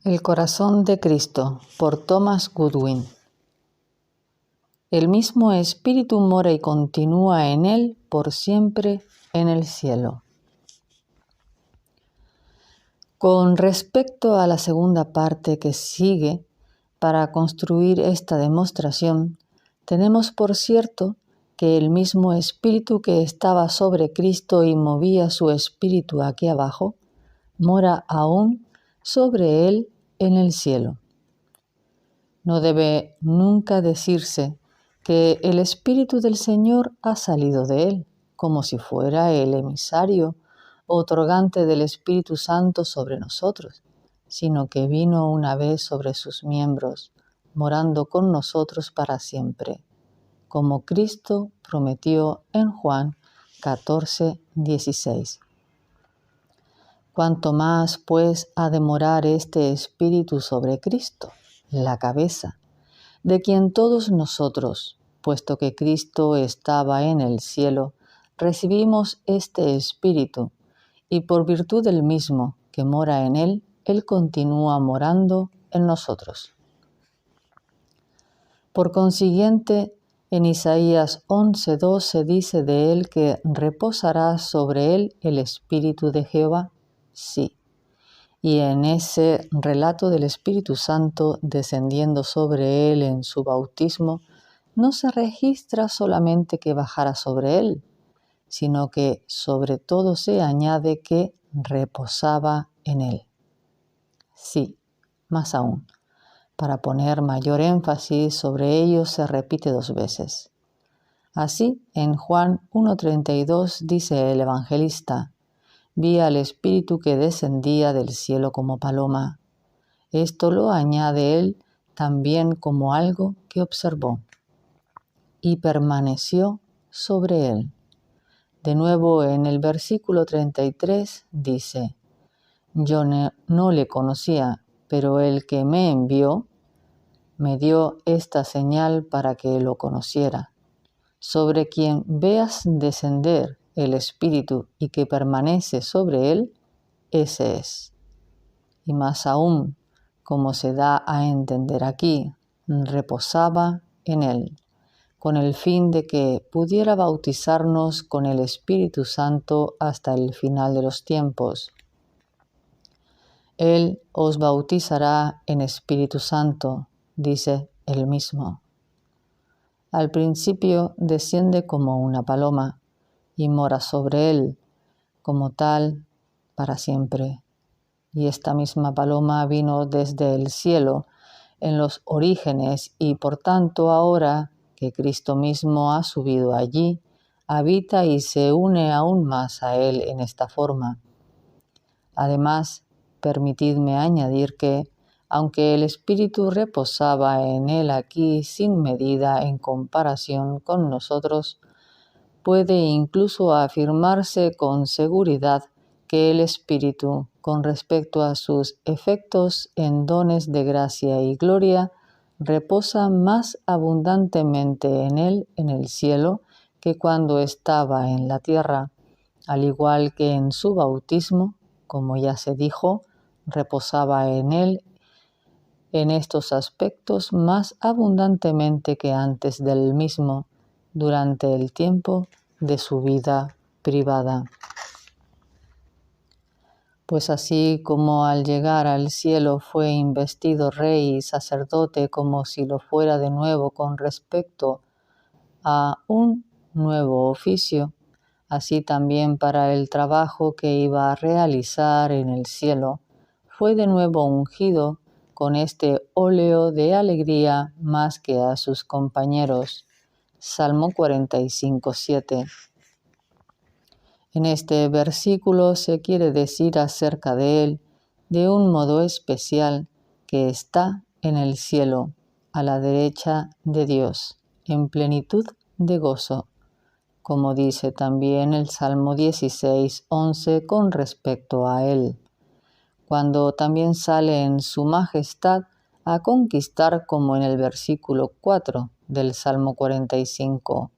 El corazón de Cristo, por Thomas Goodwin. El mismo Espíritu mora y continúa en él por siempre en el cielo. Con respecto a la segunda parte que sigue, para construir esta demostración, tenemos por cierto que el mismo Espíritu que estaba sobre Cristo y movía su espíritu aquí abajo, mora aún sobre él en el cielo. No debe nunca decirse que el Espíritu del Señor ha salido de él, como si fuera el emisario otorgante del Espíritu Santo sobre nosotros, sino que vino una vez sobre sus miembros, morando con nosotros para siempre, como Cristo prometió en Juan 14:16. Cuanto más, pues, ha de morar este Espíritu sobre Cristo, la cabeza, de quien todos nosotros, puesto que Cristo estaba en el cielo, recibimos este Espíritu, y por virtud del mismo que mora en él, él continúa morando en nosotros. Por consiguiente, en Isaías 11:12 dice de él que reposará sobre él el Espíritu de Jehová. Sí. Y en ese relato del Espíritu Santo descendiendo sobre él en su bautismo, no se registra solamente que bajara sobre él, sino que sobre todo se añade que reposaba en él. Sí, más aún, para poner mayor énfasis sobre ello se repite 2 veces. Así, en Juan 1:32 dice el evangelista: vi al Espíritu que descendía del cielo como paloma. Esto lo añade él también como algo que observó. Y permaneció sobre él. De nuevo en el versículo 33 dice: yo no le conocía, pero el que me envió me dio esta señal para que lo conociera. Sobre quien veas descender el Espíritu y que permanece sobre él, ese es. Y más aún, como se da a entender aquí, reposaba en él, con el fin de que pudiera bautizarnos con el Espíritu Santo hasta el final de los tiempos. Él os bautizará en Espíritu Santo, dice él mismo. Al principio desciende como una paloma y mora sobre él, como tal, para siempre. Y esta misma paloma vino desde el cielo en los orígenes y por tanto ahora que Cristo mismo ha subido allí, habita y se une aún más a él en esta forma. Además, permitidme añadir que, aunque el Espíritu reposaba en él aquí sin medida en comparación con nosotros, puede incluso afirmarse con seguridad que el Espíritu, con respecto a sus efectos en dones de gracia y gloria, reposa más abundantemente en él en el cielo que cuando estaba en la tierra, al igual que en su bautismo, como ya se dijo, reposaba en él en estos aspectos más abundantemente que antes del mismo, durante el tiempo de su vida privada. Pues así como al llegar al cielo fue investido rey y sacerdote como si lo fuera de nuevo con respecto a un nuevo oficio, así también para el trabajo que iba a realizar en el cielo, fue de nuevo ungido con este óleo de alegría más que a sus compañeros. Salmo 45:7. En este versículo se quiere decir acerca de él, de un modo especial, que está en el cielo, a la derecha de Dios, en plenitud de gozo, como dice también el Salmo 16:11 con respecto a él, cuando también sale en su majestad a conquistar como en el versículo 4 del Salmo 45,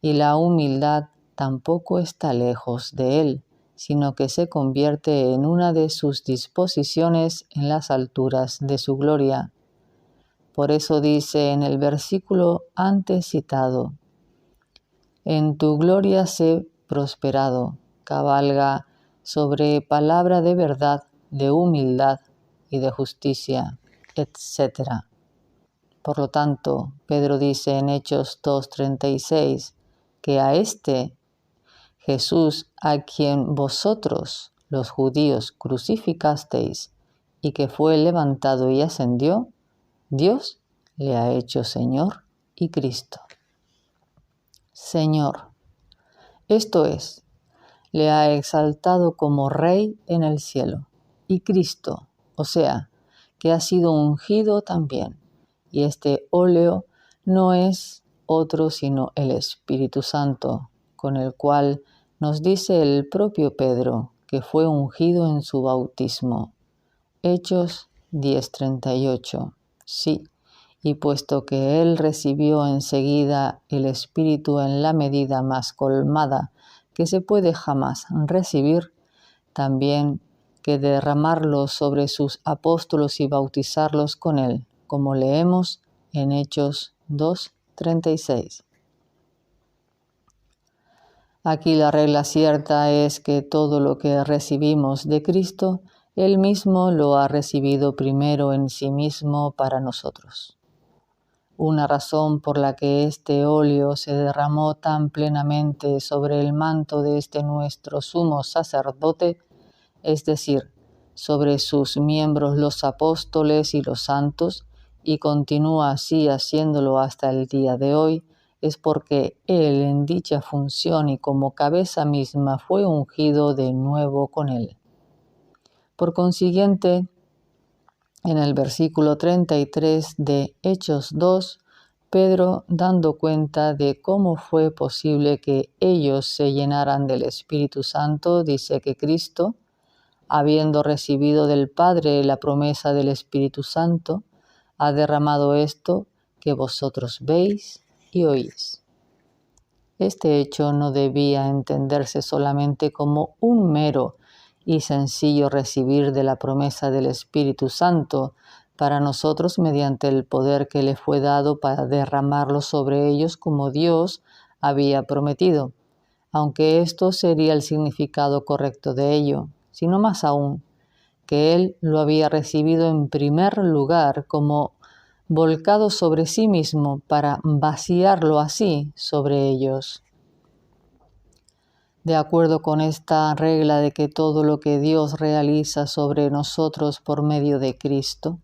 y la humildad tampoco está lejos de él, sino que se convierte en una de sus disposiciones en las alturas de su gloria. Por eso dice en el versículo antes citado: en tu gloria sé prosperado, cabalga sobre palabra de verdad, de humildad y de justicia, etc. Por lo tanto, Pedro dice en Hechos 2:36 que a este Jesús, a quien vosotros, los judíos, crucificasteis y que fue levantado y ascendió, Dios le ha hecho Señor y Cristo. Señor, esto es, le ha exaltado como Rey en el cielo, y Cristo, o sea, que ha sido ungido también, y este óleo no es otro sino el Espíritu Santo, con el cual nos dice el propio Pedro que fue ungido en su bautismo. Hechos 10:38. Sí, y puesto que él recibió enseguida el Espíritu en la medida más colmada que se puede jamás recibir, también que derramarlo sobre sus apóstolos y bautizarlos con él, como leemos en Hechos 2:36. Aquí la regla cierta es que todo lo que recibimos de Cristo, Él mismo lo ha recibido primero en sí mismo para nosotros. Una razón por la que este óleo se derramó tan plenamente sobre el manto de este nuestro sumo sacerdote, es decir, sobre sus miembros los apóstoles y los santos, y continúa así haciéndolo hasta el día de hoy, es porque Él en dicha función y como cabeza misma fue ungido de nuevo con Él. Por consiguiente, en el versículo 33 de Hechos 2, Pedro, dando cuenta de cómo fue posible que ellos se llenaran del Espíritu Santo, dice que Cristo, habiendo recibido del Padre la promesa del Espíritu Santo, ha derramado esto que vosotros veis y oís. Este hecho no debía entenderse solamente como un mero y sencillo recibir de la promesa del Espíritu Santo para nosotros mediante el poder que le fue dado para derramarlo sobre ellos como Dios había prometido, aunque esto sería el significado correcto de ello, sino más aún, que Él lo había recibido en primer lugar como volcado sobre sí mismo para vaciarlo así sobre ellos. De acuerdo con esta regla de que todo lo que Dios realiza sobre nosotros por medio de Cristo,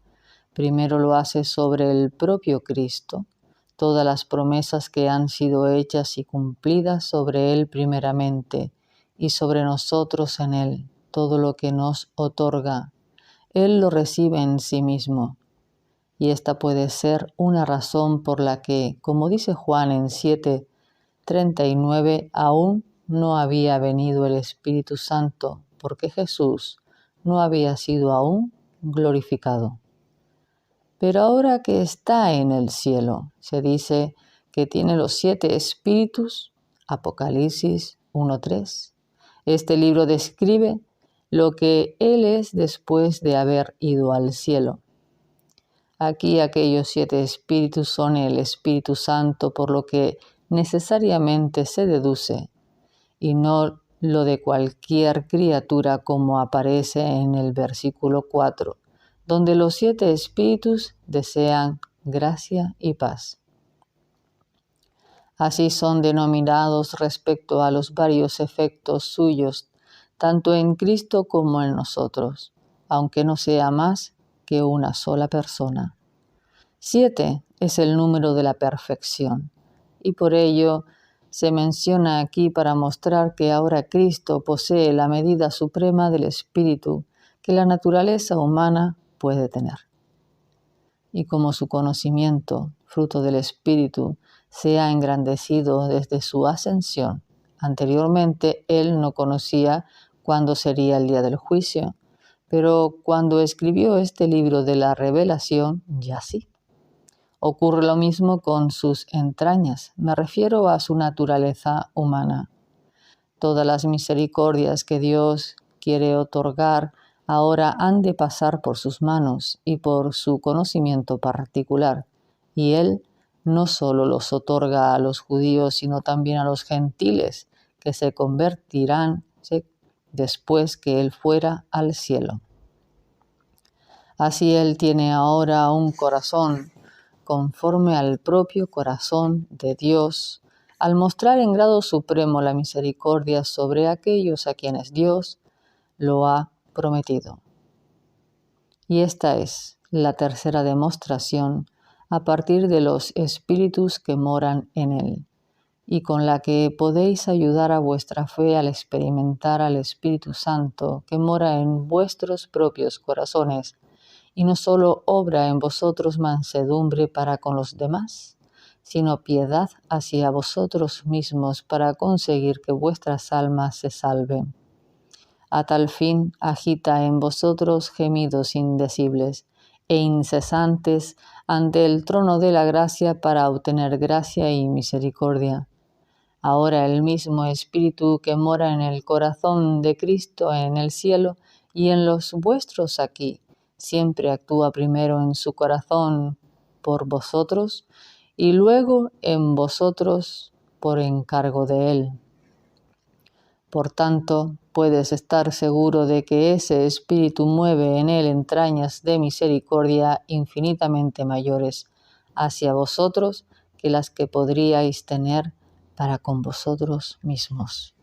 primero lo hace sobre el propio Cristo, todas las promesas que han sido hechas y cumplidas sobre Él primeramente, y sobre nosotros en Él, todo lo que nos otorga, Él lo recibe en sí mismo. Y esta puede ser una razón por la que, como dice Juan en 7:39, aún no había venido el Espíritu Santo, porque Jesús no había sido aún glorificado. Pero ahora que está en el cielo, se dice que tiene los 7 espíritus, Apocalipsis 1:3. Este libro describe lo que Él es después de haber ido al cielo. Aquí aquellos 7 espíritus son el Espíritu Santo, por lo que necesariamente se deduce, y no lo de cualquier criatura como aparece en el versículo 4, donde los 7 espíritus desean gracia y paz. Así son denominados respecto a los varios efectos suyos, tanto en Cristo como en nosotros, aunque no sea más que una sola persona. 7 es el número de la perfección, y por ello se menciona aquí para mostrar que ahora Cristo posee la medida suprema del Espíritu que la naturaleza humana puede tener. Y como su conocimiento, fruto del Espíritu, se ha engrandecido desde su ascensión, anteriormente Él no conocía cuándo sería el día del juicio, pero cuando escribió este libro de la revelación, ya sí. Ocurre lo mismo con sus entrañas, me refiero a su naturaleza humana. Todas las misericordias que Dios quiere otorgar ahora han de pasar por sus manos y por su conocimiento particular. Y Él no solo los otorga a los judíos, sino también a los gentiles, que se convertirán después que Él fuera al cielo. Así Él tiene ahora un corazón conforme al propio corazón de Dios, al mostrar en grado supremo la misericordia sobre aquellos a quienes Dios lo ha prometido. Y esta es la tercera demostración a partir de los espíritus que moran en Él, y con la que podéis ayudar a vuestra fe al experimentar al Espíritu Santo que mora en vuestros propios corazones, y no solo obra en vosotros mansedumbre para con los demás, sino piedad hacia vosotros mismos para conseguir que vuestras almas se salven. A tal fin agita en vosotros gemidos indecibles e incesantes ante el trono de la gracia para obtener gracia y misericordia. Ahora el mismo Espíritu que mora en el corazón de Cristo en el cielo y en los vuestros aquí, siempre actúa primero en su corazón por vosotros y luego en vosotros por encargo de Él. Por tanto, puedes estar seguro de que ese Espíritu mueve en Él entrañas de misericordia infinitamente mayores hacia vosotros que las que podríais tener para con vosotros mismos.